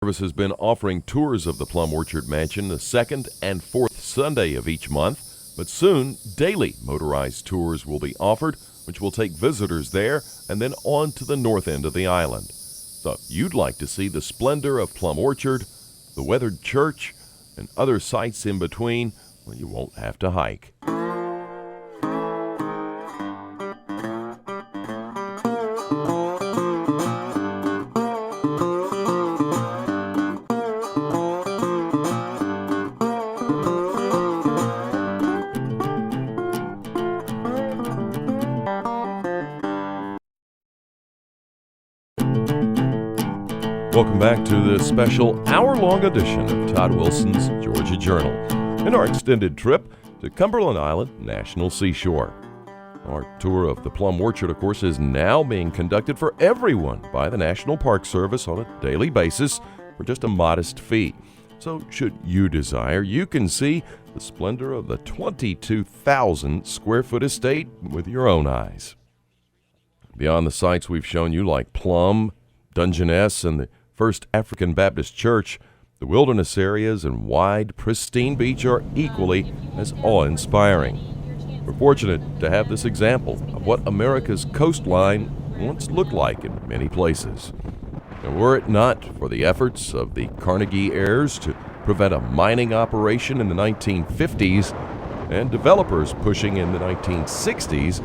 Service has been offering tours of the Plum Orchard Mansion the second and fourth Sunday of each month, but soon daily motorized tours will be offered, which will take visitors there and then on to the north end of the island. So if you'd like to see the splendor of Plum Orchard, the weathered church, and other sights in between, well, you won't have to hike. Welcome back to this special hour-long edition of Todd Wilson's Georgia Journal and our extended trip to Cumberland Island National Seashore. Our tour of the Plum Orchard, of course, is now being conducted for everyone by the National Park Service on a daily basis for just a modest fee. So should you desire, you can see the splendor of the 22,000 square foot estate with your own eyes. Beyond the sights we've shown you like Plum, Dungeness, and the First African Baptist Church, the wilderness areas and wide, pristine beach are equally as awe-inspiring. We're fortunate to have this example of what America's coastline once looked like in many places. And were it not for the efforts of the Carnegie heirs to prevent a mining operation in the 1950s and developers pushing in the 1960s,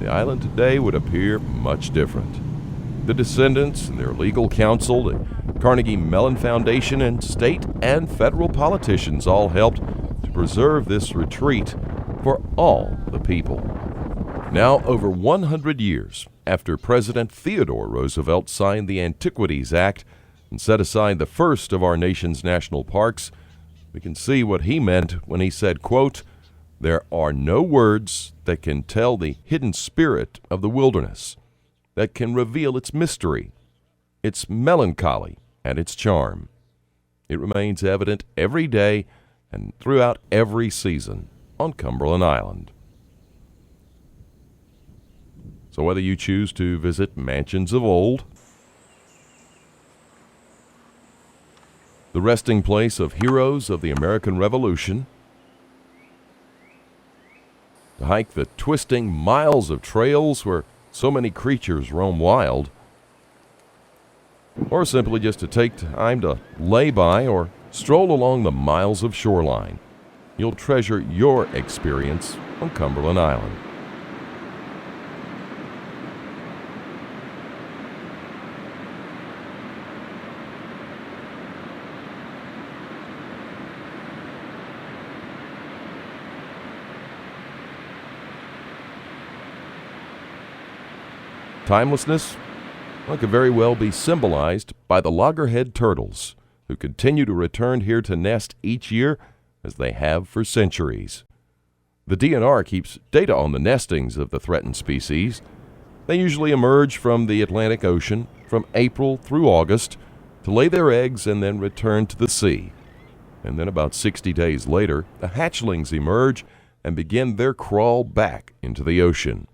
the island today would appear much different. The descendants and their legal counsel, the Carnegie Mellon Foundation, and state and federal politicians all helped to preserve this retreat for all the people. Now, over 100 years after President Theodore Roosevelt signed the Antiquities Act and set aside the first of our nation's national parks, we can see what he meant when he said, quote, "There are no words that can tell the hidden spirit of the wilderness, that can reveal its mystery, its melancholy, and its charm. It remains evident every day and throughout every season on Cumberland Island." So whether you choose to visit mansions of old, the resting place of heroes of the American Revolution, to hike the twisting miles of trails where so many creatures roam wild, or simply just to take time to lay by or stroll along the miles of shoreline, you'll treasure your experience on Cumberland Island. Timelessness could very well be symbolized by the loggerhead turtles, who continue to return here to nest each year as they have for centuries. The DNR keeps data on the nestings of the threatened species. They usually emerge from the Atlantic Ocean from April through August to lay their eggs and then return to the sea. And then about 60 days later, the hatchlings emerge and begin their crawl back into the ocean.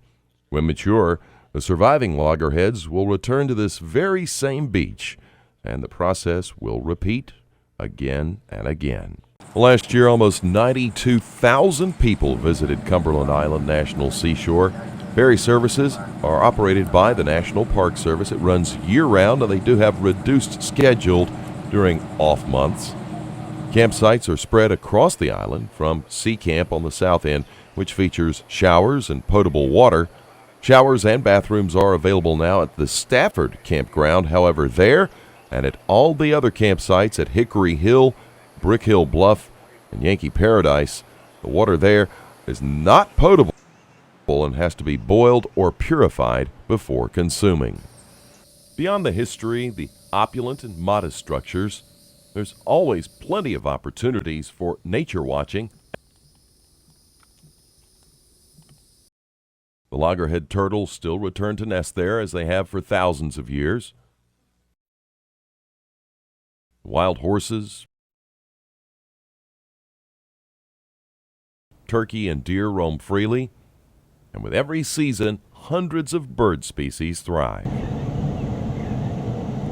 When mature, the surviving loggerheads will return to this very same beach, and the process will repeat again and again. Last year, almost 92,000 people visited Cumberland Island National Seashore. Ferry services are operated by the National Park Service. It runs year-round, and they do have reduced schedule during off months. Campsites are spread across the island, from Sea Camp on the south end, which features showers and potable water. Showers and bathrooms are available now at the Stafford Campground. However, there and at all the other campsites at Hickory Hill, Brick Hill Bluff, and Yankee Paradise, the water there is not potable and has to be boiled or purified before consuming. Beyond the history, the opulent and modest structures, there's always plenty of opportunities for nature watching. The loggerhead turtles still return to nest there, as they have for thousands of years. Wild horses, turkey, and deer roam freely, and with every season, hundreds of bird species thrive.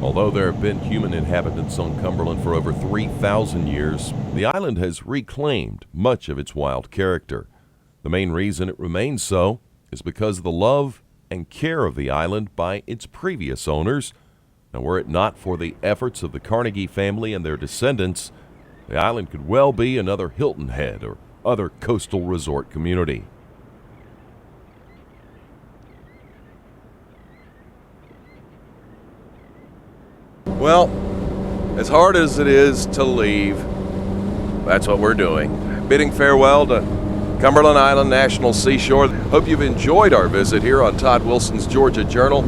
Although there have been human inhabitants on Cumberland for over 3,000 years, the island has reclaimed much of its wild character. The main reason it remains so is because of the love and care of the island by its previous owners. Now, were it not for the efforts of the Carnegie family and their descendants, the island could well be another Hilton Head or other coastal resort community. Well, as hard as it is to leave, that's what we're doing. Bidding farewell to Cumberland Island National Seashore. Hope you've enjoyed our visit here on Todd Wilson's Georgia Journal.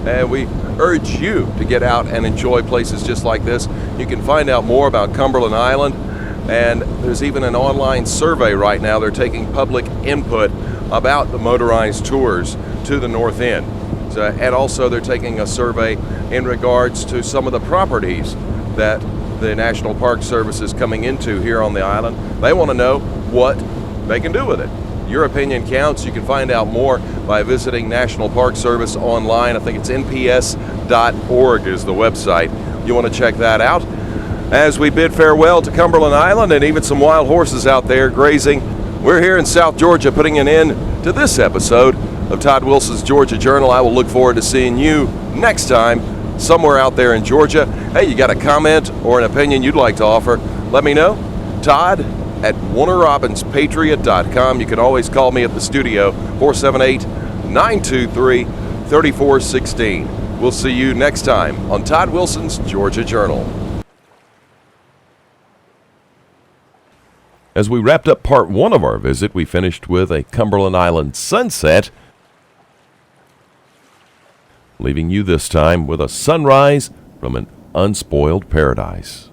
And we urge you to get out and enjoy places just like this. You can find out more about Cumberland Island, and there's even an online survey right now. They're taking public input about the motorized tours to the north end. And also they're taking a survey in regards to some of the properties that the National Park Service is coming into here on the island. They want to know what they can do with it. Your opinion counts. You can find out more by visiting National Park Service online. I think it's nps.org is the website. You want to check that out. As we bid farewell to Cumberland Island and even some wild horses out there grazing, we're here in South Georgia putting an end to this episode of Todd Wilson's Georgia Journal. I will look forward to seeing you next time somewhere out there in Georgia. Hey, you got a comment or an opinion you'd like to offer? Let me know. Todd at WarnerRobinsPatriot.com. You can always call me at the studio, 478-923-3416. We'll see you next time on Todd Wilson's Georgia Journal. As we wrapped up part one of our visit, we finished with a Cumberland Island sunset, leaving you this time with a sunrise from an unspoiled paradise.